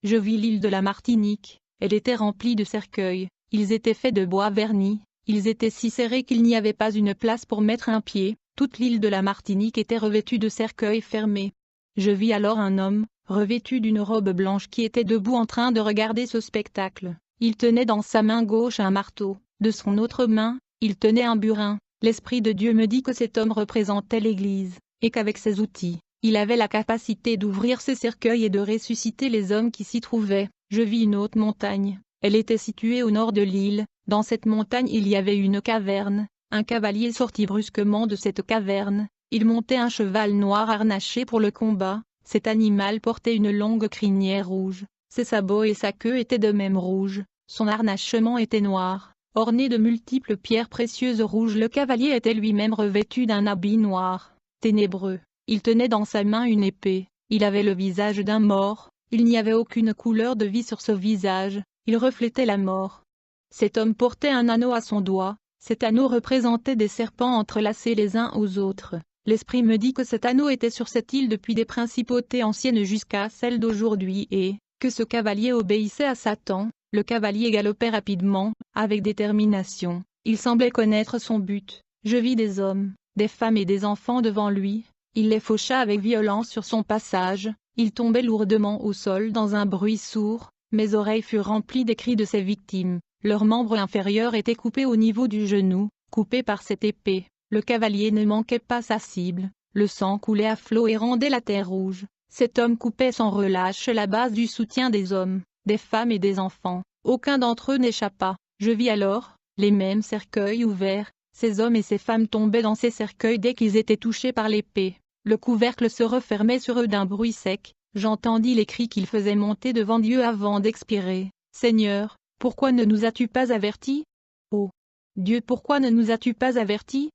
Je vis l'île de la Martinique, elle était remplie de cercueils, ils étaient faits de bois verni, ils étaient si serrés qu'il n'y avait pas une place pour mettre un pied, toute l'île de la Martinique était revêtue de cercueils fermés. Je vis alors un homme, revêtu d'une robe blanche qui était debout en train de regarder ce spectacle. Il tenait dans sa main gauche un marteau, de son autre main, il tenait un burin. L'Esprit de Dieu me dit que cet homme représentait l'Église, et qu'avec ses outils, il avait la capacité d'ouvrir ces cercueils et de ressusciter les hommes qui s'y trouvaient. Je vis une haute montagne, elle était située au nord de l'île, dans cette montagne il y avait une caverne, un cavalier sortit brusquement de cette caverne, il montait un cheval noir harnaché pour le combat, cet animal portait une longue crinière rouge, ses sabots et sa queue étaient de même rouge, son harnachement était noir, orné de multiples pierres précieuses rouges. Le cavalier était lui-même revêtu d'un habit noir, ténébreux, il tenait dans sa main une épée, il avait le visage d'un mort, il n'y avait aucune couleur de vie sur ce visage, il reflétait la mort. Cet homme portait un anneau à son doigt, cet anneau représentait des serpents entrelacés les uns aux autres. L'Esprit me dit que cet anneau était sur cette île depuis des principautés anciennes jusqu'à celle d'aujourd'hui et que ce cavalier obéissait à Satan. Le cavalier galopait rapidement, avec détermination, il semblait connaître son but. Je vis des hommes, des femmes et des enfants devant lui, il les faucha avec violence sur son passage, ils tombaient lourdement au sol dans un bruit sourd, mes oreilles furent remplies des cris de ses victimes, leurs membres inférieurs étaient coupés au niveau du genou, coupés par cette épée, le cavalier ne manquait pas sa cible, le sang coulait à flots et rendait la terre rouge, cet homme coupait sans relâche la base du soutien des hommes, des femmes et des enfants, aucun d'entre eux n'échappa. Je vis alors, les mêmes cercueils ouverts, ces hommes et ces femmes tombaient dans ces cercueils dès qu'ils étaient touchés par l'épée, le couvercle se refermait sur eux d'un bruit sec, j'entendis les cris qu'ils faisaient monter devant Dieu avant d'expirer. Seigneur, pourquoi ne nous as-tu pas avertis? Oh Dieu, pourquoi ne nous as-tu pas avertis?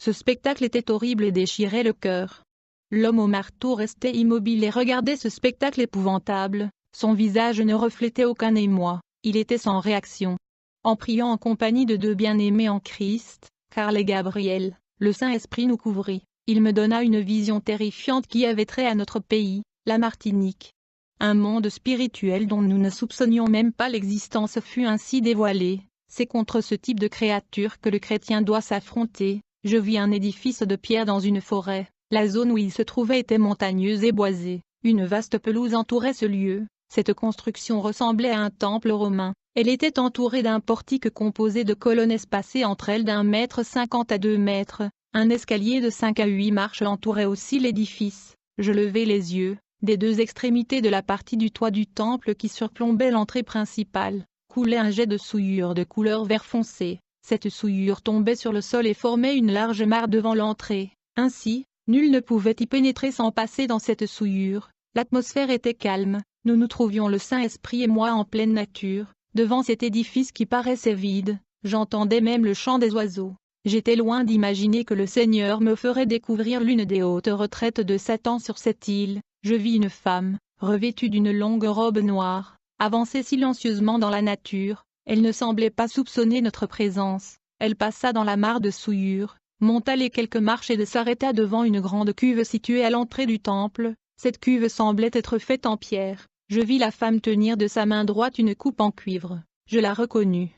Ce spectacle était horrible et déchirait le cœur. L'homme au marteau restait immobile et regardait ce spectacle épouvantable. Son visage ne reflétait aucun émoi, il était sans réaction. En priant en compagnie de deux bien-aimés en Christ, Karl et Gabriel, le Saint-Esprit nous couvrit, il me donna une vision terrifiante qui avait trait à notre pays, la Martinique. Un monde spirituel dont nous ne soupçonnions même pas l'existence fut ainsi dévoilé, c'est contre ce type de créature que le chrétien doit s'affronter. Je vis un édifice de pierre dans une forêt, la zone où il se trouvait était montagneuse et boisée, une vaste pelouse entourait ce lieu. Cette construction ressemblait à un temple romain, elle était entourée d'un portique composé de colonnes espacées entre elles d'1,50 m à 2 mètres, un escalier de 5 à 8 marches entourait aussi l'édifice. Je levai les yeux, des deux extrémités de la partie du toit du temple qui surplombait l'entrée principale, coulait un jet de souillure de couleur vert foncé, cette souillure tombait sur le sol et formait une large mare devant l'entrée, ainsi, nul ne pouvait y pénétrer sans passer dans cette souillure, l'atmosphère était calme. Nous nous trouvions le Saint-Esprit et moi en pleine nature, devant cet édifice qui paraissait vide, j'entendais même le chant des oiseaux. J'étais loin d'imaginer que le Seigneur me ferait découvrir l'une des hautes retraites de Satan sur cette île. Je vis une femme, revêtue d'une longue robe noire, avancer silencieusement dans la nature, elle ne semblait pas soupçonner notre présence, elle passa dans la mare de souillure, monta les quelques marches et s'arrêta devant une grande cuve située à l'entrée du temple. Cette cuve semblait être faite en pierre. Je vis la femme tenir de sa main droite une coupe en cuivre. Je la reconnus.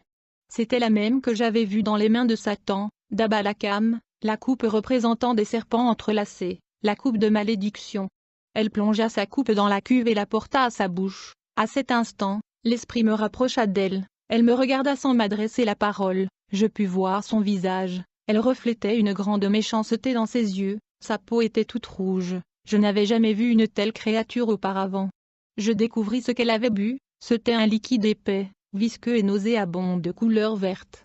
C'était la même que j'avais vue dans les mains de Satan, d'Abalakam, la coupe représentant des serpents entrelacés, la coupe de malédiction. Elle plongea sa coupe dans la cuve et la porta à sa bouche. À cet instant, l'esprit me rapprocha d'elle. Elle me regarda sans m'adresser la parole. Je pus voir son visage. Elle reflétait une grande méchanceté dans ses yeux. Sa peau était toute rouge. Je n'avais jamais vu une telle créature auparavant. Je découvris ce qu'elle avait bu, c'était un liquide épais, visqueux et nauséabond de couleur verte.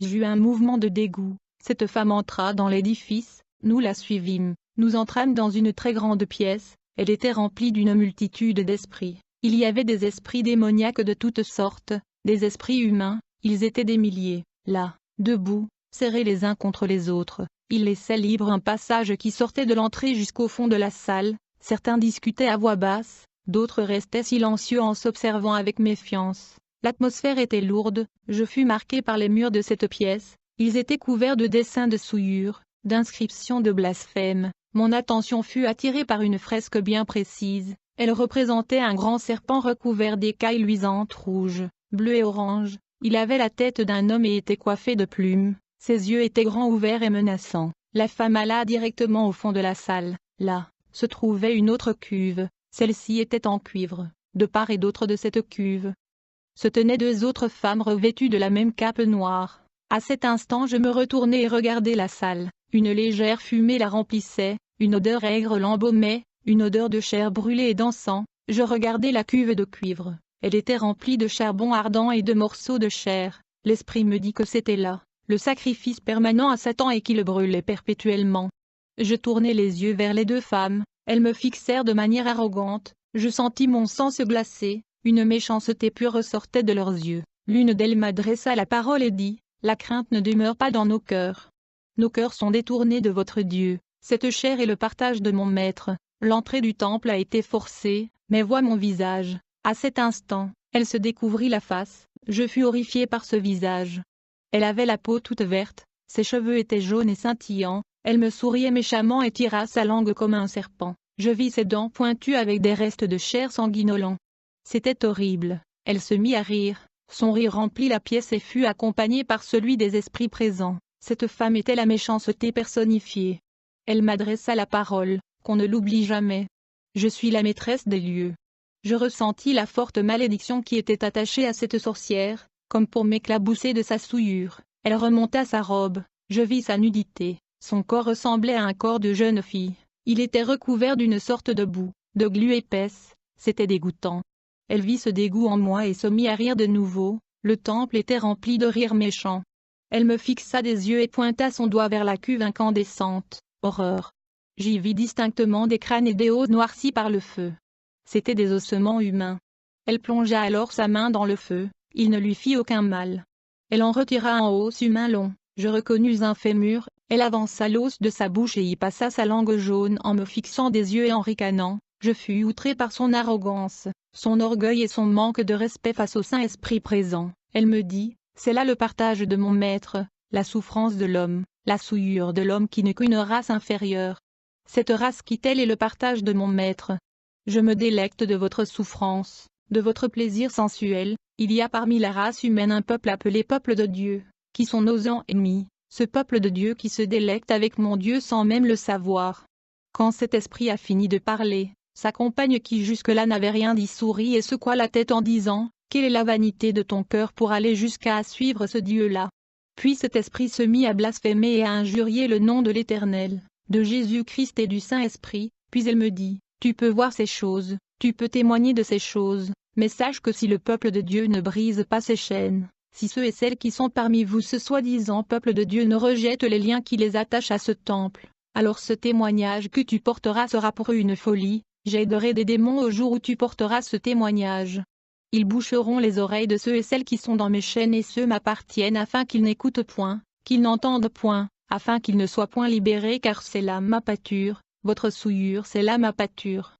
J'eus un mouvement de dégoût. Cette femme entra dans l'édifice, nous la suivîmes, nous entrâmes dans une très grande pièce, elle était remplie d'une multitude d'esprits. Il y avait des esprits démoniaques de toutes sortes, des esprits humains, ils étaient des milliers, là, debout, serrés les uns contre les autres. Ils laissaient libre un passage qui sortait de l'entrée jusqu'au fond de la salle, certains discutaient à voix basse, d'autres restaient silencieux en s'observant avec méfiance. L'atmosphère était lourde, je fus marqué par les murs de cette pièce, ils étaient couverts de dessins de souillure, d'inscriptions de blasphème. Mon attention fut attirée par une fresque bien précise, Elle représentait un grand serpent recouvert d'écailles luisantes rouges, bleues et oranges. Il avait la tête d'un homme et était coiffé de plumes. Ses yeux étaient grands ouverts et menaçants. La femme alla directement au fond de la salle. Là, se trouvait une autre cuve. Celle-ci était en cuivre. De part et d'autre de cette cuve se tenaient deux autres femmes revêtues de la même cape noire. À cet instant je me retournai et regardai la salle. Une légère fumée la remplissait, une odeur aigre l'embaumait, une odeur de chair brûlée et d'encens. Je regardai la cuve de cuivre. Elle était remplie de charbon ardent et de morceaux de chair. L'esprit me dit que c'était là le sacrifice permanent à Satan et qui le brûlait perpétuellement. Je tournai les yeux vers les deux femmes, elles me fixèrent de manière arrogante, je sentis mon sang se glacer, une méchanceté pure ressortait de leurs yeux. L'une d'elles m'adressa la parole et dit, « La crainte ne demeure pas dans nos cœurs. Nos cœurs sont détournés de votre Dieu. Cette chair est le partage de mon maître. L'entrée du temple a été forcée, mais vois mon visage. » À cet instant, elle se découvrit la face, je fus horrifié par ce visage. Elle avait la peau toute verte, ses cheveux étaient jaunes et scintillants, elle me souriait méchamment et tira sa langue comme un serpent. Je vis ses dents pointues avec des restes de chair sanguinolents. C'était horrible. Elle se mit à rire, son rire remplit la pièce et fut accompagné par celui des esprits présents. Cette femme était la méchanceté personnifiée. Elle m'adressa la parole, qu'on ne l'oublie jamais. Je suis la maîtresse des lieux. Je ressentis la forte malédiction qui était attachée à cette sorcière, comme pour m'éclabousser de sa souillure. Elle remonta sa robe, je vis sa nudité, son corps ressemblait à un corps de jeune fille, il était recouvert d'une sorte de boue, de glu épaisse, c'était dégoûtant. Elle vit ce dégoût en moi et se mit à rire de nouveau, le temple était rempli de rires méchants. Elle me fixa des yeux et pointa son doigt vers la cuve incandescente, horreur. J'y vis distinctement des crânes et des os noircis par le feu. C'étaient des ossements humains. Elle plongea alors sa main dans le feu, il ne lui fit aucun mal. Elle en retira un os humain long, je reconnus un fémur, elle avança l'os de sa bouche et y passa sa langue jaune en me fixant des yeux et en ricanant. Je fus outré par son arrogance, son orgueil et son manque de respect face au Saint-Esprit présent. Elle me dit, c'est là le partage de mon maître, la souffrance de l'homme, la souillure de l'homme qui n'est qu'une race inférieure. Cette race qui telle est le partage de mon maître. Je me délecte de votre souffrance, de votre plaisir sensuel. Il y a parmi la race humaine un peuple appelé peuple de Dieu, qui sont nos ennemis, ce peuple de Dieu qui se délecte avec mon Dieu sans même le savoir. Quand cet esprit a fini de parler, sa compagne qui jusque-là n'avait rien dit sourit et secoua la tête en disant, « Quelle est la vanité de ton cœur pour aller jusqu'à suivre ce Dieu-là » Puis cet esprit se mit à blasphémer et à injurier le nom de l'Éternel, de Jésus-Christ et du Saint-Esprit, puis elle me dit, « Tu peux voir ces choses, tu peux témoigner de ces choses, mais sache que si le peuple de Dieu ne brise pas ses chaînes, si ceux et celles qui sont parmi vous ce soi-disant peuple de Dieu ne rejettent les liens qui les attachent à ce temple, alors ce témoignage que tu porteras sera pour eux une folie. J'aiderai des démons au jour où tu porteras ce témoignage. Ils boucheront les oreilles de ceux et celles qui sont dans mes chaînes et ceux m'appartiennent afin qu'ils n'écoutent point, qu'ils n'entendent point, afin qu'ils ne soient point libérés car c'est là ma pâture, votre souillure c'est là ma pâture. »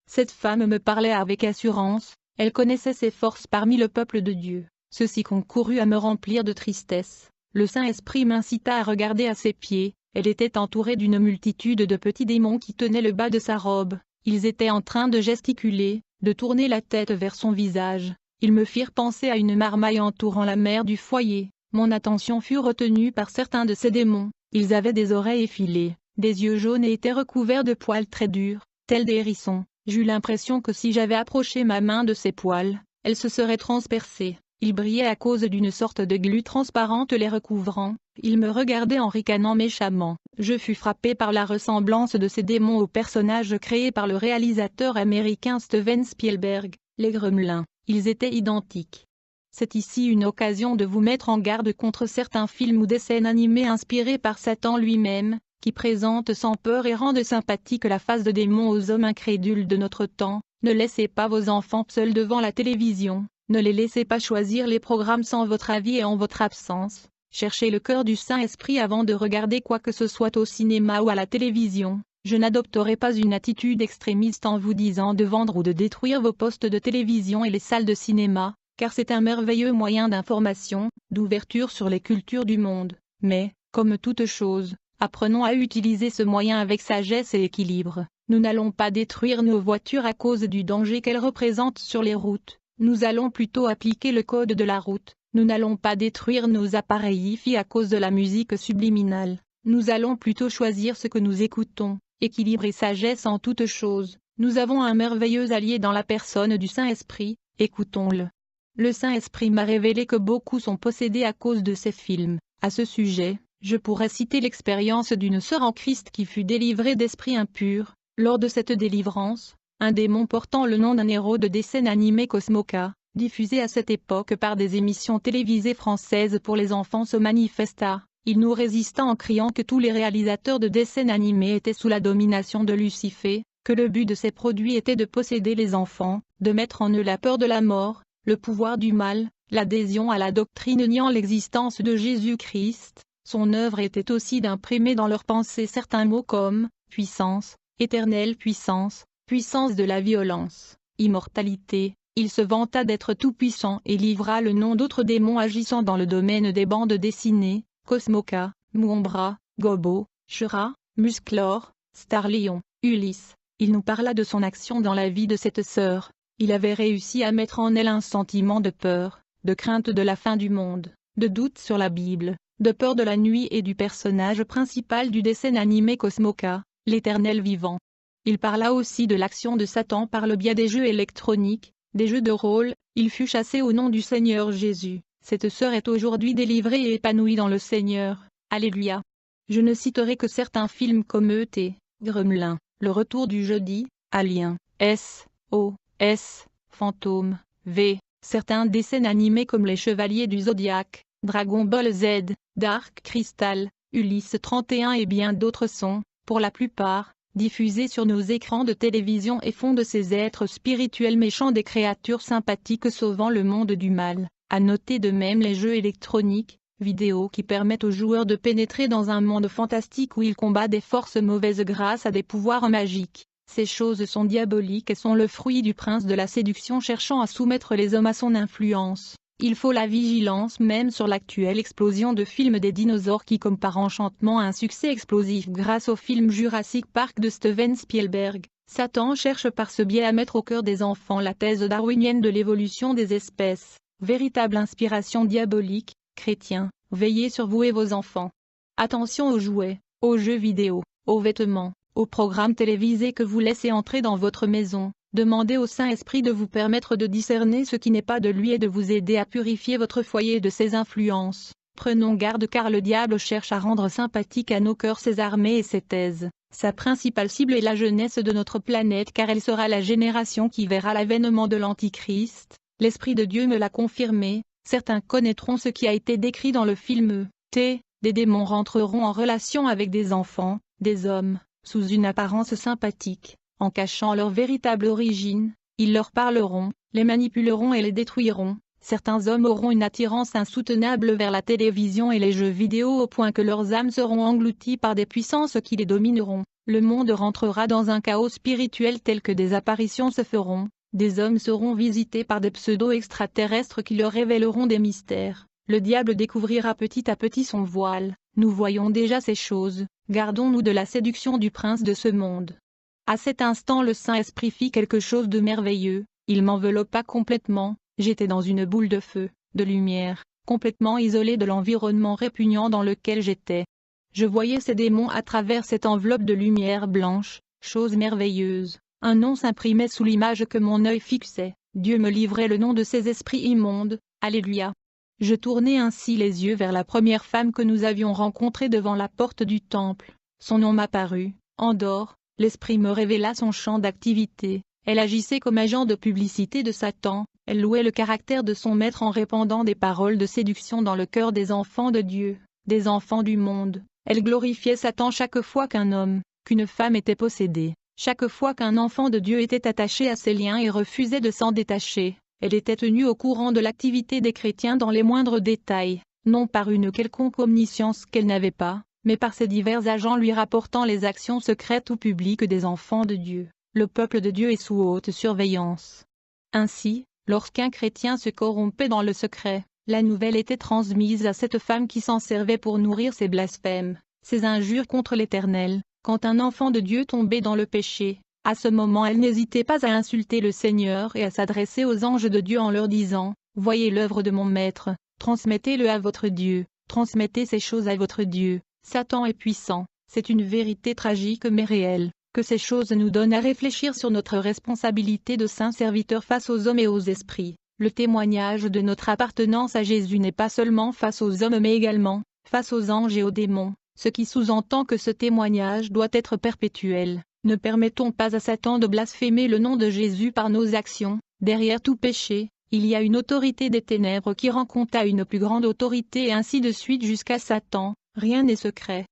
Cette femme me parlait avec assurance, elle connaissait ses forces parmi le peuple de Dieu. Ceci concourut à me remplir de tristesse. Le Saint-Esprit m'incita à regarder à ses pieds, elle était entourée d'une multitude de petits démons qui tenaient le bas de sa robe. Ils étaient en train de gesticuler, de tourner la tête vers son visage. Ils me firent penser à une marmaille entourant la mère du foyer. Mon attention fut retenue par certains de ces démons. Ils avaient des oreilles effilées, des yeux jaunes et étaient recouverts de poils très durs, tels des hérissons. J'eus l'impression que si j'avais approché ma main de ces poils, elle se serait transpercée. Ils brillaient à cause d'une sorte de glu transparente les recouvrant. Ils me regardaient en ricanant méchamment. Je fus frappé par la ressemblance de ces démons aux personnages créés par le réalisateur américain Steven Spielberg, les Gremlins. Ils étaient identiques. C'est ici une occasion de vous mettre en garde contre certains films ou des scènes animées inspirées par Satan lui-même, qui présentent sans peur et rendent sympathique la face de démons aux hommes incrédules de notre temps. Ne laissez pas vos enfants seuls devant la télévision, ne les laissez pas choisir les programmes sans votre avis et en votre absence. Cherchez le cœur du Saint-Esprit avant de regarder quoi que ce soit au cinéma ou à la télévision. Je n'adopterai pas une attitude extrémiste en vous disant de vendre ou de détruire vos postes de télévision et les salles de cinéma, car c'est un merveilleux moyen d'information, d'ouverture sur les cultures du monde. Mais, comme toute chose, apprenons à utiliser ce moyen avec sagesse et équilibre. Nous n'allons pas détruire nos voitures à cause du danger qu'elles représentent sur les routes, nous allons plutôt appliquer le code de la route. Nous n'allons pas détruire nos appareils hi-fi à cause de la musique subliminale, nous allons plutôt choisir ce que nous écoutons, équilibre et sagesse en toutes choses. Nous avons un merveilleux allié dans la personne du Saint-Esprit, écoutons-le. Le Saint-Esprit m'a révélé que beaucoup sont possédés à cause de ces films. À ce sujet, je pourrais citer l'expérience d'une sœur en Christ qui fut délivrée d'esprits impurs. Lors de cette délivrance, un démon portant le nom d'un héros de dessin animé Cosmoka, diffusé à cette époque par des émissions télévisées françaises pour les enfants se manifesta. Il nous résista en criant que tous les réalisateurs de dessins animés étaient sous la domination de Lucifer, que le but de ces produits était de posséder les enfants, de mettre en eux la peur de la mort, le pouvoir du mal, l'adhésion à la doctrine niant l'existence de Jésus-Christ. Son œuvre était aussi d'imprimer dans leurs pensées certains mots comme « puissance »,« éternelle puissance »,« puissance de la violence »,« immortalité ». Il se vanta d'être tout-puissant et livra le nom d'autres démons agissant dans le domaine des bandes dessinées, Cosmoka, Muombra, Gobo, Shura, Musclor, Starlion, Ulysse. Il nous parla de son action dans la vie de cette sœur. Il avait réussi à mettre en elle un sentiment de peur, de crainte de la fin du monde, de doute sur la Bible, de peur de la nuit et du personnage principal du dessin animé Cosmoka, l'Éternel vivant. Il parla aussi de l'action de Satan par le biais des jeux électroniques, des jeux de rôle. Il fut chassé au nom du Seigneur Jésus. Cette sœur est aujourd'hui délivrée et épanouie dans le Seigneur. Alléluia. Je ne citerai que certains films comme E.T., Gremlin, Le Retour du Jeudi, Alien, S.O.S., Fantôme, V. Certains dessins animés comme Les Chevaliers du Zodiaque, Dragon Ball Z, Dark Crystal, Ulysse 31 et bien d'autres sont, pour la plupart, diffusés sur nos écrans de télévision et font de ces êtres spirituels méchants des créatures sympathiques sauvant le monde du mal. À noter de même les jeux électroniques, vidéo qui permettent aux joueurs de pénétrer dans un monde fantastique où ils combattent des forces mauvaises grâce à des pouvoirs magiques. Ces choses sont diaboliques et sont le fruit du prince de la séduction cherchant à soumettre les hommes à son influence. Il faut la vigilance même sur l'actuelle explosion de films des dinosaures qui comme par enchantement a un succès explosif grâce au film Jurassic Park de Steven Spielberg. Satan cherche par ce biais à mettre au cœur des enfants la thèse darwinienne de l'évolution des espèces. Véritable inspiration diabolique, chrétiens, veillez sur vous et vos enfants. Attention aux jouets, aux jeux vidéo, aux vêtements, aux programmes télévisés que vous laissez entrer dans votre maison. Demandez au Saint-Esprit de vous permettre de discerner ce qui n'est pas de lui et de vous aider à purifier votre foyer de ses influences. Prenons garde car le diable cherche à rendre sympathique à nos cœurs ses armées et ses thèses. Sa principale cible est la jeunesse de notre planète car elle sera la génération qui verra l'avènement de l'Antichrist. L'Esprit de Dieu me l'a confirmé. Certains connaîtront ce qui a été décrit dans le film T. Des démons rentreront en relation avec des enfants, des hommes, sous une apparence sympathique. En cachant leur véritable origine, ils leur parleront, les manipuleront et les détruiront. Certains hommes auront une attirance insoutenable vers la télévision et les jeux vidéo au point que leurs âmes seront englouties par des puissances qui les domineront. Le monde rentrera dans un chaos spirituel tel que des apparitions se feront, des hommes seront visités par des pseudo-extraterrestres qui leur révéleront des mystères. Le diable découvrira petit à petit son voile. Nous voyons déjà ces choses, gardons-nous de la séduction du prince de ce monde. À cet instant le Saint-Esprit fit quelque chose de merveilleux, il m'enveloppa complètement, j'étais dans une boule de feu, de lumière, complètement isolé de l'environnement répugnant dans lequel j'étais. Je voyais ces démons à travers cette enveloppe de lumière blanche, chose merveilleuse, un nom s'imprimait sous l'image que mon œil fixait, Dieu me livrait le nom de ces esprits immondes, Alléluia. Je tournai ainsi les yeux vers la première femme que nous avions rencontrée devant la porte du temple, son nom m'apparut, Andor. L'Esprit me révéla son champ d'activité, elle agissait comme agent de publicité de Satan, elle louait le caractère de son maître en répandant des paroles de séduction dans le cœur des enfants de Dieu, des enfants du monde. Elle glorifiait Satan chaque fois qu'un homme, qu'une femme était possédée, chaque fois qu'un enfant de Dieu était attaché à ses liens et refusait de s'en détacher. Elle était tenue au courant de l'activité des chrétiens dans les moindres détails, non par une quelconque omniscience qu'elle n'avait pas, mais par ses divers agents lui rapportant les actions secrètes ou publiques des enfants de Dieu. Le peuple de Dieu est sous haute surveillance. Ainsi, lorsqu'un chrétien se corrompait dans le secret, la nouvelle était transmise à cette femme qui s'en servait pour nourrir ses blasphèmes, ses injures contre l'Éternel, Quand un enfant de Dieu tombait dans le péché, à ce moment elle n'hésitait pas à insulter le Seigneur et à s'adresser aux anges de Dieu en leur disant, « Voyez l'œuvre de mon maître, transmettez-le à votre Dieu, transmettez ces choses à votre Dieu. » Satan est puissant, c'est une vérité tragique mais réelle, que ces choses nous donnent à réfléchir sur notre responsabilité de saints serviteurs face aux hommes et aux esprits. Le témoignage de notre appartenance à Jésus n'est pas seulement face aux hommes mais également, face aux anges et aux démons, ce qui sous-entend que ce témoignage doit être perpétuel. Ne permettons pas à Satan de blasphémer le nom de Jésus par nos actions. Derrière tout péché, il y a une autorité des ténèbres qui rend compte à une plus grande autorité et ainsi de suite jusqu'à Satan. Rien n'est secret.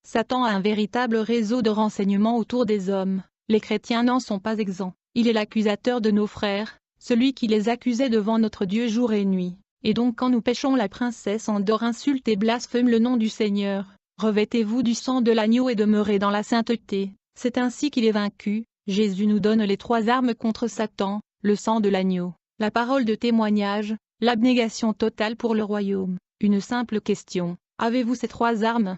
Satan a un véritable réseau de renseignements autour des hommes. Les chrétiens n'en sont pas exempts. Il est l'accusateur de nos frères, celui qui les accusait devant notre Dieu jour et nuit. Et donc quand nous péchons, la princesse Andor insulte et blasphème le nom du Seigneur. Revêtez-vous du sang de l'agneau et demeurez dans la sainteté. C'est ainsi qu'il est vaincu. Jésus nous donne les 3 armes contre Satan, le sang de l'agneau, la parole de témoignage, l'abnégation totale pour le royaume. Une simple question, avez-vous ces 3 armes?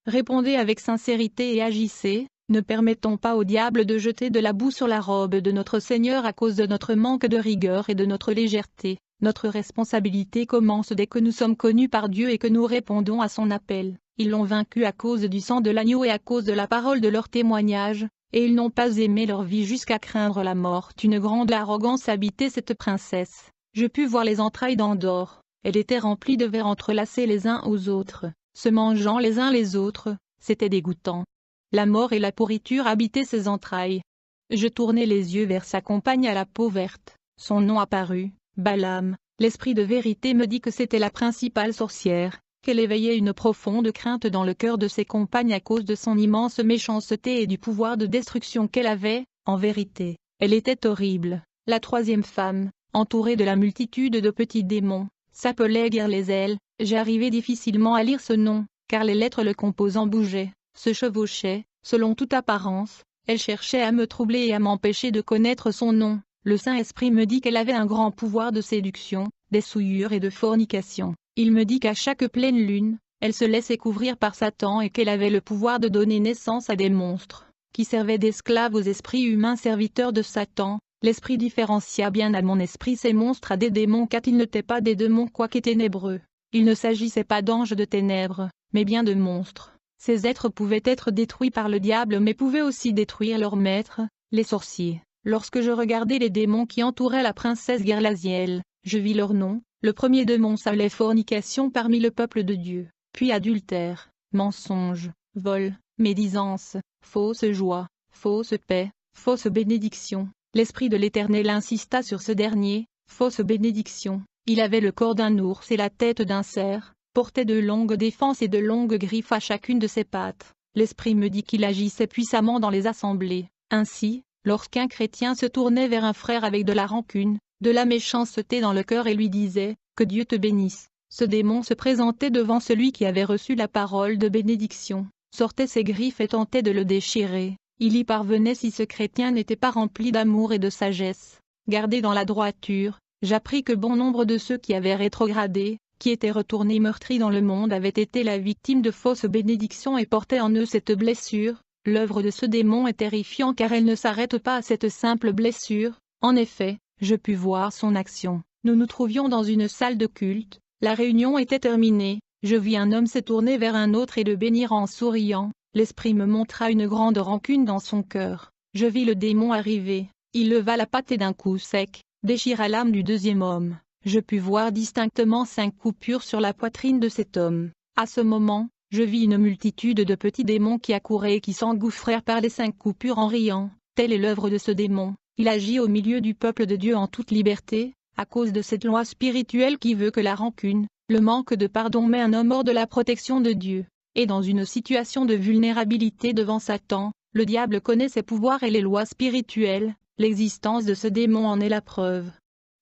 Répondez avec sincérité et agissez. Ne permettons pas au diable de jeter de la boue sur la robe de notre Seigneur à cause de notre manque de rigueur et de notre légèreté. Notre responsabilité commence dès que nous sommes connus par Dieu et que nous répondons à son appel. Ils l'ont vaincu à cause du sang de l'agneau et à cause de la parole de leur témoignage, et ils n'ont pas aimé leur vie jusqu'à craindre la mort. Une grande arrogance habitait cette princesse. Je pus voir les entrailles d'Andor. Elle était remplie de vers entrelacés les uns aux autres, se mangeant les uns les autres. C'était dégoûtant. La mort et la pourriture habitaient ses entrailles. Je tournai les yeux vers sa compagne à la peau verte. Son nom apparut, Balaam. L'esprit de vérité me dit que c'était la principale sorcière, qu'elle éveillait une profonde crainte dans le cœur de ses compagnes à cause de son immense méchanceté et du pouvoir de destruction qu'elle avait. En vérité, elle était horrible. La 3e femme, entourée de la multitude de petits démons, s'appelait Girlézèl. J'arrivais difficilement à lire ce nom, car les lettres le composant bougeaient, se chevauchaient, selon toute apparence. Elle cherchait à me troubler et à m'empêcher de connaître son nom. Le Saint-Esprit me dit qu'elle avait un grand pouvoir de séduction, des souillures et de fornication. Il me dit qu'à chaque pleine lune, elle se laissait couvrir par Satan et qu'elle avait le pouvoir de donner naissance à des monstres, qui servaient d'esclaves aux esprits humains serviteurs de Satan. L'Esprit différencia bien à mon esprit ces monstres à des démons car ils n'étaient pas des démons quoique ténébreux. Il ne s'agissait pas d'anges de ténèbres, mais bien de monstres. Ces êtres pouvaient être détruits par le diable mais pouvaient aussi détruire leurs maîtres, les sorciers. Lorsque je regardais les démons qui entouraient la princesse Girlézèl, je vis leurs noms. Le premier démon s'appelait fornication parmi le peuple de Dieu, puis adultère, mensonge, vol, médisance, fausse joie, fausse paix, fausse bénédiction. L'Esprit de l'Éternel insista sur ce dernier, fausse bénédiction. Il avait le corps d'un ours et la tête d'un cerf, portait de longues défenses et de longues griffes à chacune de ses pattes. L'Esprit me dit qu'il agissait puissamment dans les assemblées. Ainsi, lorsqu'un chrétien se tournait vers un frère avec de la rancune, de la méchanceté dans le cœur et lui disait « Que Dieu te bénisse », ce démon se présentait devant celui qui avait reçu la parole de bénédiction, sortait ses griffes et tentait de le déchirer. Il y parvenait si ce chrétien n'était pas rempli d'amour et de sagesse. Gardé dans la droiture, j'appris que bon nombre de ceux qui avaient rétrogradé, qui étaient retournés meurtris dans le monde avaient été la victime de fausses bénédictions et portaient en eux cette blessure. L'œuvre de ce démon est terrifiante car elle ne s'arrête pas à cette simple blessure. En effet, je pus voir son action. Nous nous trouvions dans une salle de culte, la réunion était terminée, je vis un homme se tourner vers un autre et le bénir en souriant. L'Esprit me montra une grande rancune dans son cœur. Je vis le démon arriver, il leva la patte et d'un coup sec, déchira l'âme du 2e homme. Je pus voir distinctement 5 coupures sur la poitrine de cet homme. À ce moment, je vis une multitude de petits démons qui accouraient et qui s'engouffrèrent par les 5 coupures en riant. Telle est l'œuvre de ce démon. Il agit au milieu du peuple de Dieu en toute liberté, à cause de cette loi spirituelle qui veut que la rancune, le manque de pardon met un homme hors de la protection de Dieu. Et dans une situation de vulnérabilité devant Satan, le diable connaît ses pouvoirs et les lois spirituelles, l'existence de ce démon en est la preuve.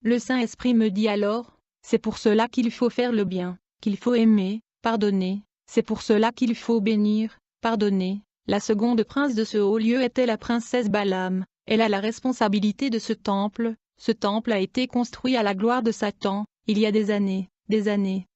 Le Saint-Esprit me dit alors, c'est pour cela qu'il faut faire le bien, qu'il faut aimer, pardonner, c'est pour cela qu'il faut bénir, pardonner. La seconde prince de ce haut lieu était la princesse Balaam, elle a la responsabilité de ce temple a été construit à la gloire de Satan, il y a des années,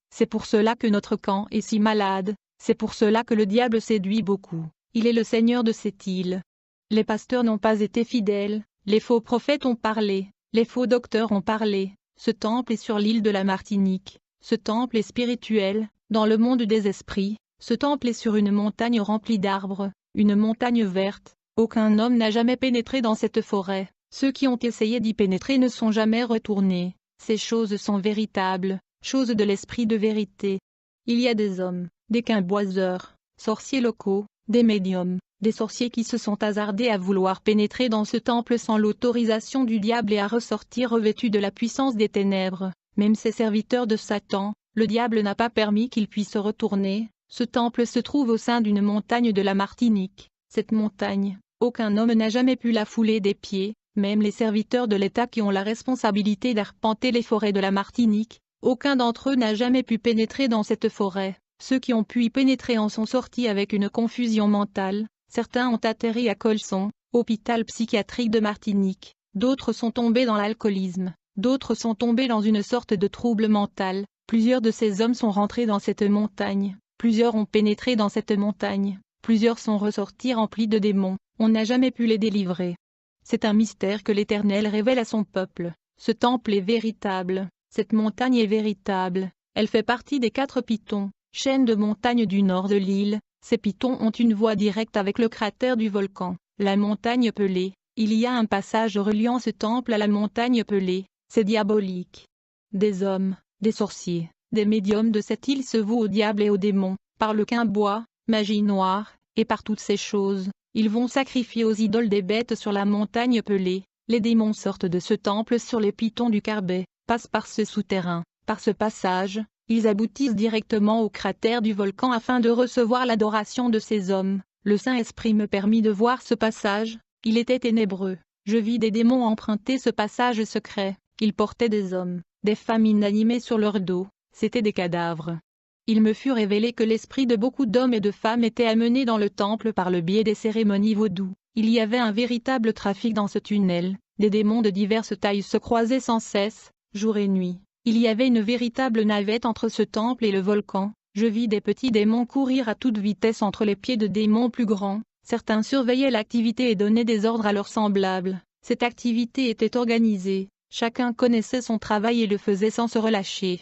c'est pour cela que notre camp est si malade. C'est pour cela que le diable séduit beaucoup. il est le Seigneur de cette île. Les pasteurs n'ont pas été fidèles, les faux prophètes ont parlé, les faux docteurs ont parlé. Ce temple est sur l'île de la Martinique. Ce temple est spirituel, dans le monde des esprits. Ce temple est sur une montagne remplie d'arbres, une montagne verte. Aucun homme n'a jamais pénétré dans cette forêt. Ceux qui ont essayé d'y pénétrer ne sont jamais retournés. Ces choses sont véritables, choses de l'esprit de vérité. Il y a des hommes, des quimboiseurs, sorciers locaux, des médiums, des sorciers qui se sont hasardés à vouloir pénétrer dans ce temple sans l'autorisation du diable et à ressortir revêtus de la puissance des ténèbres. Même ces serviteurs de Satan, le diable n'a pas permis qu'ils puissent retourner. Ce temple se trouve au sein d'une montagne de la Martinique. Cette montagne, aucun homme n'a jamais pu la fouler des pieds, même les serviteurs de l'État qui ont la responsabilité d'arpenter les forêts de la Martinique. Aucun d'entre eux n'a jamais pu pénétrer dans cette forêt. Ceux qui ont pu y pénétrer en sont sortis avec une confusion mentale. Certains ont atterri à Colson, hôpital psychiatrique de Martinique. D'autres sont tombés dans l'alcoolisme. D'autres sont tombés dans une sorte de trouble mental. Plusieurs de ces hommes sont rentrés dans cette montagne. Plusieurs ont pénétré dans cette montagne. Plusieurs sont ressortis remplis de démons. On n'a jamais pu les délivrer. C'est un mystère que l'Éternel révèle à son peuple. Ce temple est véritable. Cette montagne est véritable. Elle fait partie des 4 pitons, chaînes de montagnes du nord de l'île. Ces pitons ont une voie directe avec le cratère du volcan, la montagne Pelée. Il y a un passage reliant ce temple à la montagne Pelée. C'est diabolique. Des hommes, des sorciers, des médiums de cette île se vouent au diable et aux démons, par le quimbois, magie noire, et par toutes ces choses. Ils vont sacrifier aux idoles des bêtes sur la montagne Pelée. Les démons sortent de ce temple sur les pitons du Carbet, passent par ce souterrain, par ce passage. Ils aboutissent directement au cratère du volcan afin de recevoir l'adoration de ces hommes. Le Saint-Esprit me permit de voir ce passage. Il était ténébreux. Je vis des démons emprunter ce passage secret. Ils portaient des hommes, des femmes inanimées sur leur dos. C'étaient des cadavres. Il me fut révélé que l'esprit de beaucoup d'hommes et de femmes était amené dans le temple par le biais des cérémonies vaudou. Il y avait un véritable trafic dans ce tunnel. Des démons de diverses tailles se croisaient sans cesse, jour et nuit. Il y avait une véritable navette entre ce temple et le volcan. Je vis des petits démons courir à toute vitesse entre les pieds de démons plus grands. Certains surveillaient l'activité et donnaient des ordres à leurs semblables. Cette activité était organisée. Chacun connaissait son travail et le faisait sans se relâcher.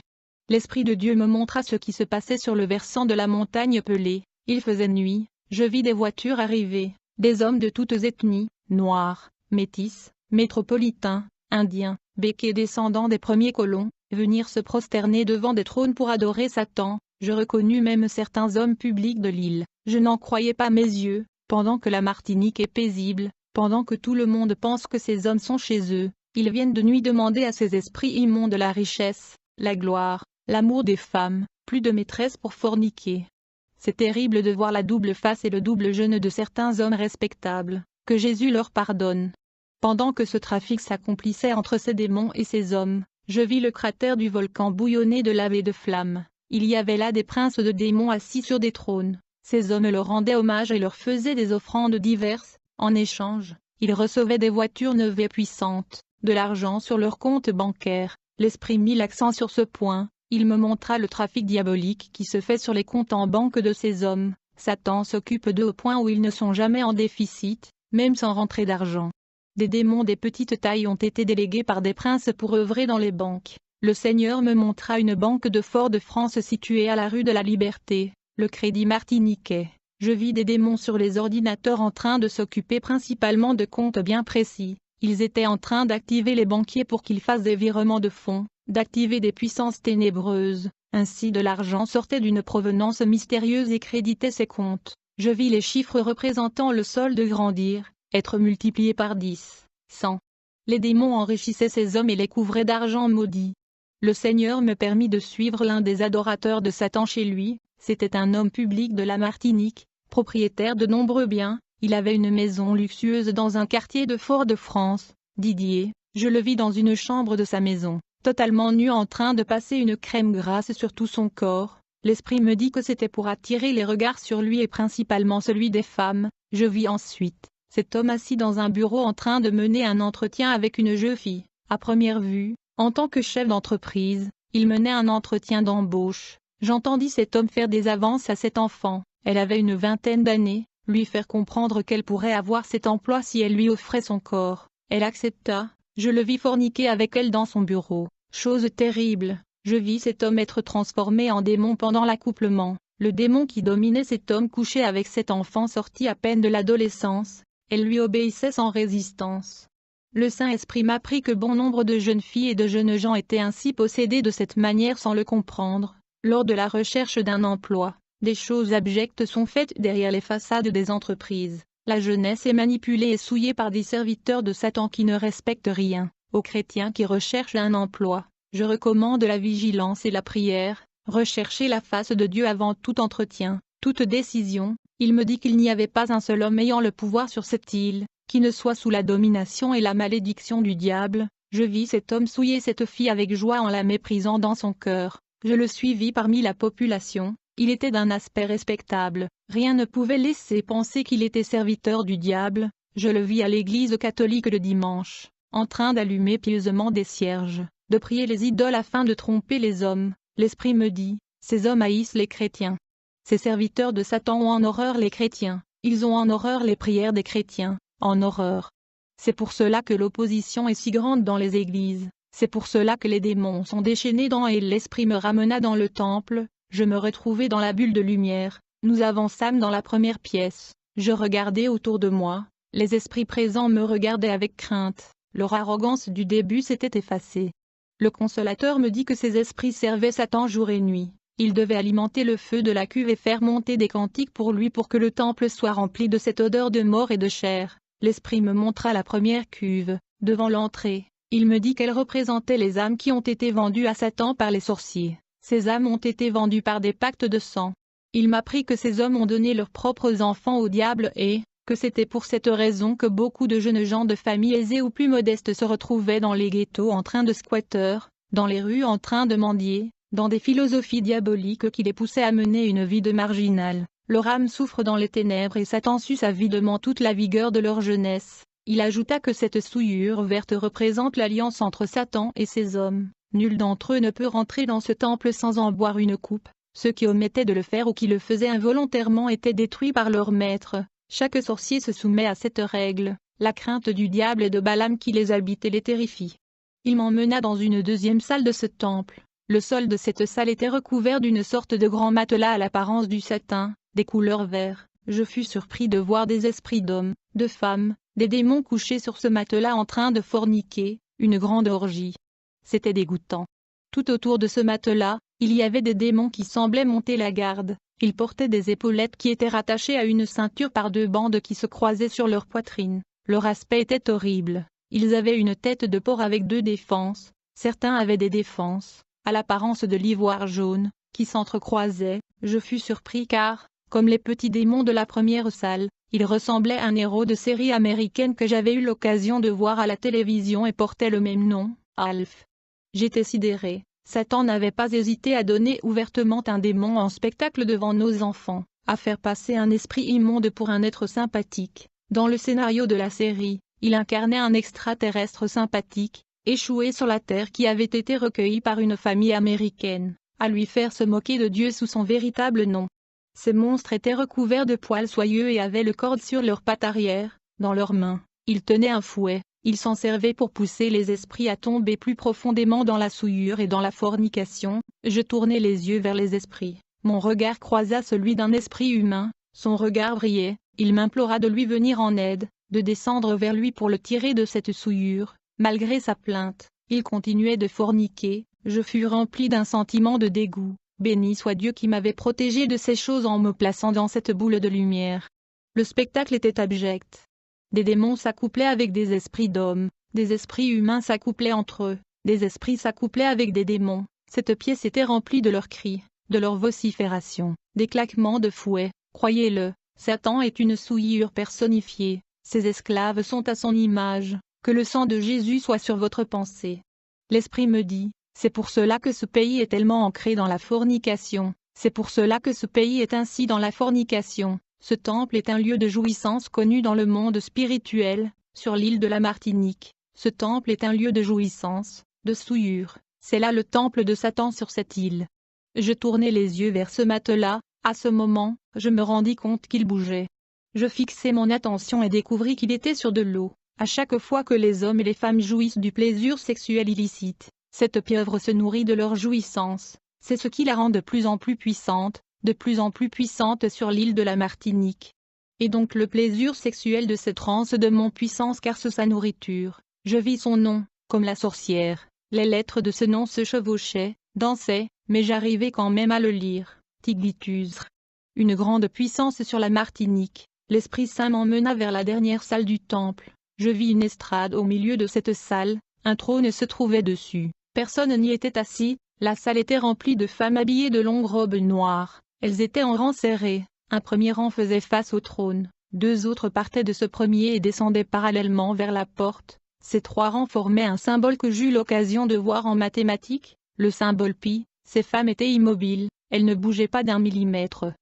L'Esprit de Dieu me montra ce qui se passait sur le versant de la montagne Pelée. Il faisait nuit. Je vis des voitures arriver. Des hommes de toutes ethnies, noirs, métis, métropolitains, indiens, béquets descendants des premiers colons, venir se prosterner devant des trônes pour adorer Satan. Je reconnus même certains hommes publics de l'île. Je n'en croyais pas mes yeux. Pendant que la Martinique est paisible, pendant que tout le monde pense que ces hommes sont chez eux, ils viennent de nuit demander à ces esprits immondes la richesse, la gloire, l'amour des femmes, plus de maîtresses pour forniquer. C'est terrible de voir la double face et le double jeûne de certains hommes respectables, que Jésus leur pardonne. Pendant que ce trafic s'accomplissait entre ces démons et ces hommes, je vis le cratère du volcan bouillonner de lave et de flammes. Il y avait là des princes de démons assis sur des trônes. Ces hommes leur rendaient hommage et leur faisaient des offrandes diverses. En échange, ils recevaient des voitures neuves et puissantes, de l'argent sur leur compte bancaire. L'Esprit mit l'accent sur ce point. Il me montra le trafic diabolique qui se fait sur les comptes en banque de ces hommes. Satan s'occupe d'eux au point où ils ne sont jamais en déficit, même sans rentrée d'argent. Des démons des petites tailles ont été délégués par des princes pour œuvrer dans les banques. Le Seigneur me montra une banque de Fort-de-France située à la rue de la Liberté, le Crédit Martiniquais. Je vis des démons sur les ordinateurs en train de s'occuper principalement de comptes bien précis. Ils étaient en train d'activer les banquiers pour qu'ils fassent des virements de fonds, d'activer des puissances ténébreuses. Ainsi de l'argent sortait d'une provenance mystérieuse et créditait ces comptes. Je vis les chiffres représentant le solde grandir, être multiplié par 10, 100. Les démons enrichissaient ces hommes et les couvraient d'argent maudit. Le Seigneur me permit de suivre l'un des adorateurs de Satan chez lui. C'était un homme public de la Martinique, propriétaire de nombreux biens. Il avait une maison luxueuse dans un quartier de Fort-de-France. Didier, je le vis dans une chambre de sa maison, totalement nu en train de passer une crème grasse sur tout son corps. L'esprit me dit que c'était pour attirer les regards sur lui et principalement celui des femmes. Je vis ensuite cet homme assis dans un bureau en train de mener un entretien avec une jeune fille. À première vue, en tant que chef d'entreprise, il menait un entretien d'embauche. J'entendis cet homme faire des avances à cet enfant. Elle avait une vingtaine d'années. lui faire comprendre qu'elle pourrait avoir cet emploi si elle lui offrait son corps. Elle accepta, je le vis forniquer avec elle dans son bureau. Chose terrible, je vis cet homme être transformé en démon pendant l'accouplement. Le démon qui dominait cet homme couchait avec cet enfant sorti à peine de l'adolescence, elle lui obéissait sans résistance. Le Saint-Esprit m'apprit que bon nombre de jeunes filles et de jeunes gens étaient ainsi possédés de cette manière sans le comprendre. Lors de la recherche d'un emploi, des choses abjectes sont faites derrière les façades des entreprises. La jeunesse est manipulée et souillée par des serviteurs de Satan qui ne respectent rien. Aux chrétiens qui recherchent un emploi, je recommande la vigilance et la prière. Recherchez la face de Dieu avant tout entretien, toute décision. Il me dit qu'il n'y avait pas un seul homme ayant le pouvoir sur cette île, qui ne soit sous la domination et la malédiction du diable. Je vis cet homme souiller cette fille avec joie en la méprisant dans son cœur. Je le suivis parmi la population. Il était d'un aspect respectable. Rien ne pouvait laisser penser qu'il était serviteur du diable. Je le vis à l'église catholique le dimanche, en train d'allumer pieusement des cierges, de prier les idoles afin de tromper les hommes. L'Esprit me dit, ces hommes haïssent les chrétiens. Ces serviteurs de Satan ont en horreur les chrétiens, ils ont en horreur les prières des chrétiens, en horreur. C'est pour cela que l'opposition est si grande dans les églises, c'est pour cela que les démons sont déchaînés et l'Esprit me ramena dans le temple, je me retrouvai dans la bulle de lumière, nous avançâmes dans la première pièce, je regardais autour de moi, les esprits présents me regardaient avec crainte, leur arrogance du début s'était effacée. Le consolateur me dit que ces esprits servaient Satan jour et nuit. Ils devaient alimenter le feu de la cuve et faire monter des cantiques pour lui pour que le temple soit rempli de cette odeur de mort et de chair. L'Esprit me montra la première cuve, devant l'entrée. Il me dit qu'elle représentait les âmes qui ont été vendues à Satan par les sorciers. Ces âmes ont été vendues par des pactes de sang. Il m'apprit que ces hommes ont donné leurs propres enfants au diable et que c'était pour cette raison que beaucoup de jeunes gens de familles aisées ou plus modestes se retrouvaient dans les ghettos en train de squatteurs, dans les rues en train de mendier, dans des philosophies diaboliques qui les poussaient à mener une vie de marginal. Leur âme souffre dans les ténèbres et Satan suce avidement toute la vigueur de leur jeunesse. Il ajouta que cette souillure verte représente l'alliance entre Satan et ses hommes. Nul d'entre eux ne peut rentrer dans ce temple sans en boire une coupe. Ceux qui omettaient de le faire ou qui le faisaient involontairement étaient détruits par leur maître. Chaque sorcier se soumet à cette règle. La crainte du diable et de Balaam qui les habitait les terrifie. Il m'emmena dans une deuxième salle de ce temple. Le sol de cette salle était recouvert d'une sorte de grand matelas à l'apparence du satin, des couleurs vert. Je fus surpris de voir des esprits d'hommes, de femmes, des démons couchés sur ce matelas en train de forniquer, une grande orgie. C'était dégoûtant. Tout autour de ce matelas, il y avait des démons qui semblaient monter la garde. Ils portaient des épaulettes qui étaient rattachées à une ceinture par deux bandes qui se croisaient sur leur poitrine. Leur aspect était horrible. Ils avaient une tête de porc avec deux défenses. Certains avaient des défenses, à l'apparence de l'ivoire jaune, qui s'entrecroisaient. Je fus surpris car, comme les petits démons de la première salle, ils ressemblaient à un héros de série américaine que j'avais eu l'occasion de voir à la télévision et portait le même nom, Alf. J'étais sidéré. Satan n'avait pas hésité à donner ouvertement un démon en spectacle devant nos enfants, à faire passer un esprit immonde pour un être sympathique. Dans le scénario de la série, il incarnait un extraterrestre sympathique, échoué sur la terre qui avait été recueilli par une famille américaine, à lui faire se moquer de Dieu sous son véritable nom. Ces monstres étaient recouverts de poils soyeux et avaient le corps sur leurs pattes arrière, dans leurs mains, ils tenaient un fouet. Ils s'en servaient pour pousser les esprits à tomber plus profondément dans la souillure et dans la fornication. Je tournai les yeux vers les esprits. Mon regard croisa celui d'un esprit humain. Son regard brillait. Il m'implora de lui venir en aide, de descendre vers lui pour le tirer de cette souillure. Malgré sa plainte, il continuait de forniquer. Je fus rempli d'un sentiment de dégoût. Béni soit Dieu qui m'avait protégé de ces choses en me plaçant dans cette boule de lumière. Le spectacle était abject. Des démons s'accouplaient avec des esprits d'hommes, des esprits humains s'accouplaient entre eux, des esprits s'accouplaient avec des démons. Cette pièce était remplie de leurs cris, de leurs vociférations, des claquements de fouet. Croyez-le, Satan est une souillure personnifiée, ses esclaves sont à son image, que le sang de Jésus soit sur votre pensée. L'Esprit me dit, c'est pour cela que ce pays est tellement ancré dans la fornication, c'est pour cela que ce pays est ainsi dans la fornication. Ce temple est un lieu de jouissance connu dans le monde spirituel, sur l'île de la Martinique. Ce temple est un lieu de jouissance, de souillure. C'est là le temple de Satan sur cette île. Je tournai les yeux vers ce matelas. À ce moment, je me rendis compte qu'il bougeait. Je fixai mon attention et découvris qu'il était sur de l'eau. À chaque fois que les hommes et les femmes jouissent du plaisir sexuel illicite, cette pieuvre se nourrit de leur jouissance. C'est ce qui la rend de plus en plus puissante sur l'île de la Martinique. Et donc le plaisir sexuel de cette rance de mon puissance car c'est sa nourriture. Je vis son nom, comme la sorcière. Les lettres de ce nom se chevauchaient, dansaient, mais j'arrivais quand même à le lire. Tiglicuzre. Une grande puissance sur la Martinique. L'Esprit Saint m'emmena vers la dernière salle du temple. Je vis une estrade au milieu de cette salle, un trône se trouvait dessus. Personne n'y était assis, la salle était remplie de femmes habillées de longues robes noires. Elles étaient en rang serré. Un premier rang faisait face au trône, 2 autres partaient de ce premier et descendaient parallèlement vers la porte. Ces 3 rangs formaient un symbole que j'eus l'occasion de voir en mathématiques, le symbole pi. Ces femmes étaient immobiles, elles ne bougeaient pas d'1 millimètre.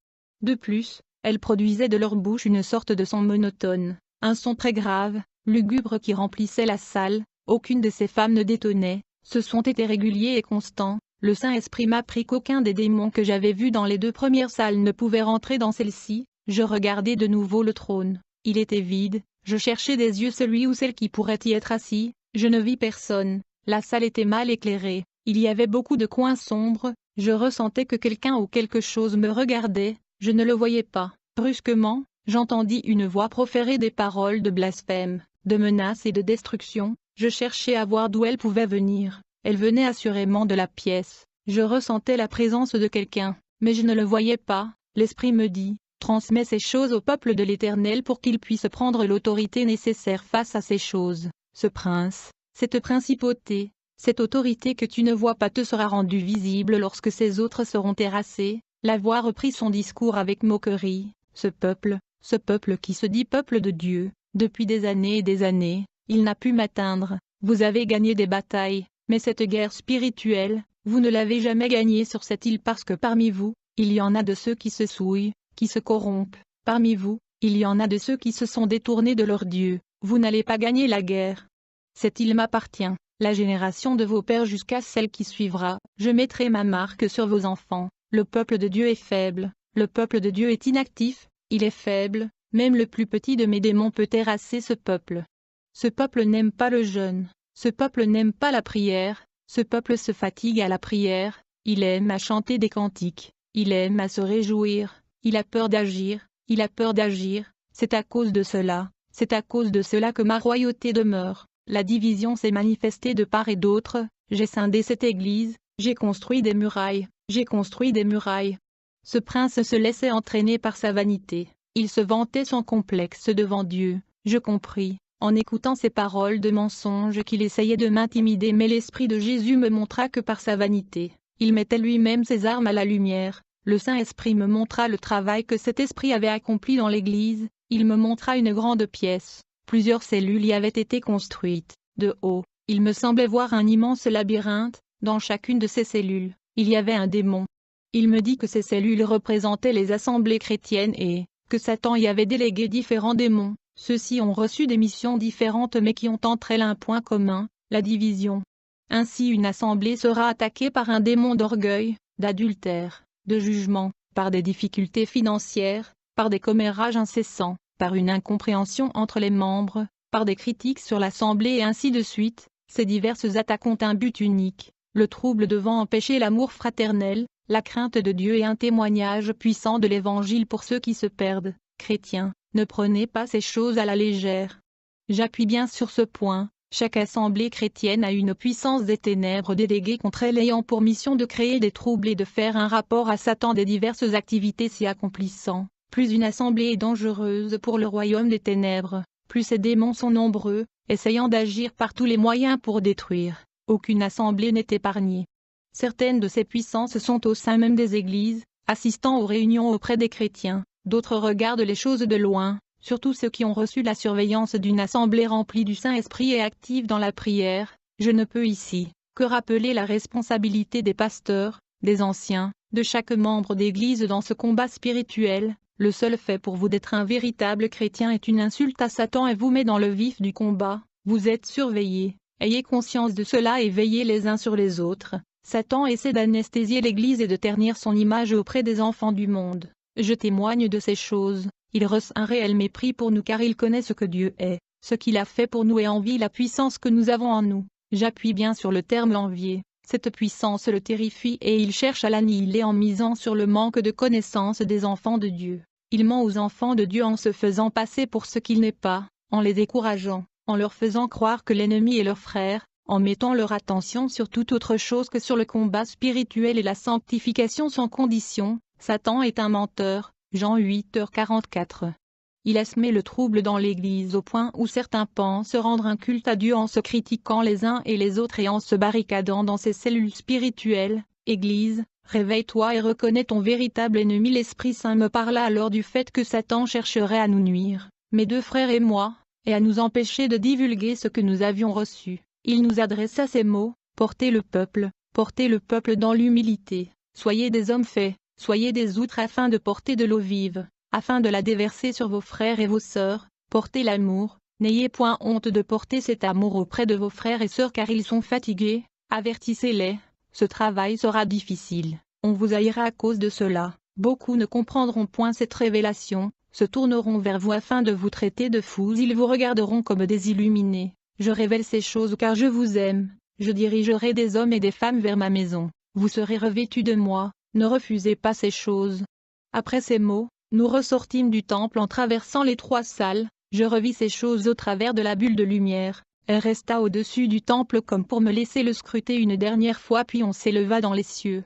De plus, elles produisaient de leur bouche une sorte de son monotone, un son très grave, lugubre qui remplissait la salle. Aucune de ces femmes ne détonnait, ce son était régulier et constant. Le Saint-Esprit m'apprit qu'aucun des démons que j'avais vus dans les 2 premières salles ne pouvait rentrer dans celle-ci. Je regardai de nouveau le trône, il était vide, je cherchai des yeux celui ou celle qui pourrait y être assis, je ne vis personne, la salle était mal éclairée, il y avait beaucoup de coins sombres, je ressentais que quelqu'un ou quelque chose me regardait, je ne le voyais pas. Brusquement, j'entendis une voix proférer des paroles de blasphème, de menaces et de destruction, je cherchais à voir d'où elle pouvait venir. Elle venait assurément de la pièce. Je ressentais la présence de quelqu'un, mais je ne le voyais pas. L'Esprit me dit, transmets ces choses au peuple de l'Éternel pour qu'il puisse prendre l'autorité nécessaire face à ces choses. Ce prince, cette principauté, cette autorité que tu ne vois pas te sera rendue visible lorsque ces autres seront terrassés. La voix reprit son discours avec moquerie. Ce peuple qui se dit peuple de Dieu, depuis des années, il n'a pu m'atteindre. Vous avez gagné des batailles. Mais cette guerre spirituelle, vous ne l'avez jamais gagnée sur cette île parce que parmi vous, il y en a de ceux qui se souillent, qui se corrompent. Parmi vous, il y en a de ceux qui se sont détournés de leur Dieu. Vous n'allez pas gagner la guerre. Cette île m'appartient, la génération de vos pères jusqu'à celle qui suivra. Je mettrai ma marque sur vos enfants. Le peuple de Dieu est faible, le peuple de Dieu est inactif, il est faible, même le plus petit de mes démons peut terrasser ce peuple. Ce peuple n'aime pas le jeûne. Ce peuple n'aime pas la prière, ce peuple se fatigue à la prière, il aime à chanter des cantiques, il aime à se réjouir, il a peur d'agir, c'est à cause de cela que ma royauté demeure. La division s'est manifestée de part et d'autre, j'ai scindé cette église, j'ai construit des murailles. Ce prince se laissait entraîner par sa vanité, il se vantait sans complexe devant Dieu, je compris. En écoutant ces paroles de mensonge qu'il essayait de m'intimider, mais l'Esprit de Jésus me montra que par sa vanité, il mettait lui-même ses armes à la lumière. Le Saint-Esprit me montra le travail que cet Esprit avait accompli dans l'Église, il me montra une grande pièce, plusieurs cellules y avaient été construites. De haut, il me semblait voir un immense labyrinthe, dans chacune de ces cellules, il y avait un démon. Il me dit que ces cellules représentaient les assemblées chrétiennes et que Satan y avait délégué différents démons. Ceux-ci ont reçu des missions différentes mais qui ont entre elles un point commun, la division. Ainsi une assemblée sera attaquée par un démon d'orgueil, d'adultère, de jugement, par des difficultés financières, par des commérages incessants, par une incompréhension entre les membres, par des critiques sur l'assemblée et ainsi de suite. Ces diverses attaques ont un but unique, le trouble devant empêcher l'amour fraternel, la crainte de Dieu et un témoignage puissant de l'Évangile pour ceux qui se perdent. Chrétiens, ne prenez pas ces choses à la légère. J'appuie bien sur ce point, chaque assemblée chrétienne a une puissance des ténèbres déléguée contre elle ayant pour mission de créer des troubles et de faire un rapport à Satan des diverses activités s'y accomplissant. Plus une assemblée est dangereuse pour le royaume des ténèbres, plus ces démons sont nombreux, essayant d'agir par tous les moyens pour détruire. Aucune assemblée n'est épargnée. Certaines de ces puissances sont au sein même des églises, assistant aux réunions auprès des chrétiens. D'autres regardent les choses de loin, surtout ceux qui ont reçu la surveillance d'une assemblée remplie du Saint-Esprit et active dans la prière. Je ne peux ici que rappeler la responsabilité des pasteurs, des anciens, de chaque membre d'Église dans ce combat spirituel. Le seul fait pour vous d'être un véritable chrétien est une insulte à Satan et vous met dans le vif du combat. Vous êtes surveillés, ayez conscience de cela et veillez les uns sur les autres. Satan essaie d'anesthésier l'Église et de ternir son image auprès des enfants du monde. Je témoigne de ces choses, Il ressent un réel mépris pour nous car il connaît ce que Dieu est, ce qu'il a fait pour nous et envie la puissance que nous avons en nous. J'appuie bien sur le terme envier. Cette puissance le terrifie et il cherche à l'annihiler en misant sur le manque de connaissance des enfants de Dieu. Il ment aux enfants de Dieu en se faisant passer pour ce qu'il n'est pas, en les décourageant, en leur faisant croire que l'ennemi est leur frère, en mettant leur attention sur toute autre chose que sur le combat spirituel et la sanctification sans condition. Satan est un menteur. Jean 8h44. Il a semé le trouble dans l'Église au point où certains pensent rendre un culte à Dieu en se critiquant les uns et les autres et en se barricadant dans ses cellules spirituelles. Église, réveille-toi et reconnais ton véritable ennemi. L'Esprit Saint me parla alors du fait que Satan chercherait à nous nuire, mes deux frères et moi, et à nous empêcher de divulguer ce que nous avions reçu. Il nous adressa ces mots, portez le peuple dans l'humilité, soyez des hommes faits, soyez des outres afin de porter de l'eau vive, afin de la déverser sur vos frères et vos sœurs, portez l'amour, n'ayez point honte de porter cet amour auprès de vos frères et sœurs car ils sont fatigués, avertissez-les, ce travail sera difficile, on vous haïra à cause de cela, beaucoup ne comprendront point cette révélation, se tourneront vers vous afin de vous traiter de fous, ils vous regarderont comme des illuminés. Je révèle ces choses car je vous aime, je dirigerai des hommes et des femmes vers ma maison, vous serez revêtus de moi, ne refusez pas ces choses. Après ces mots, nous ressortîmes du temple en traversant les 3 salles, je revis ces choses au travers de la bulle de lumière, elle resta au-dessus du temple comme pour me laisser le scruter une dernière fois puis on s'éleva dans les cieux.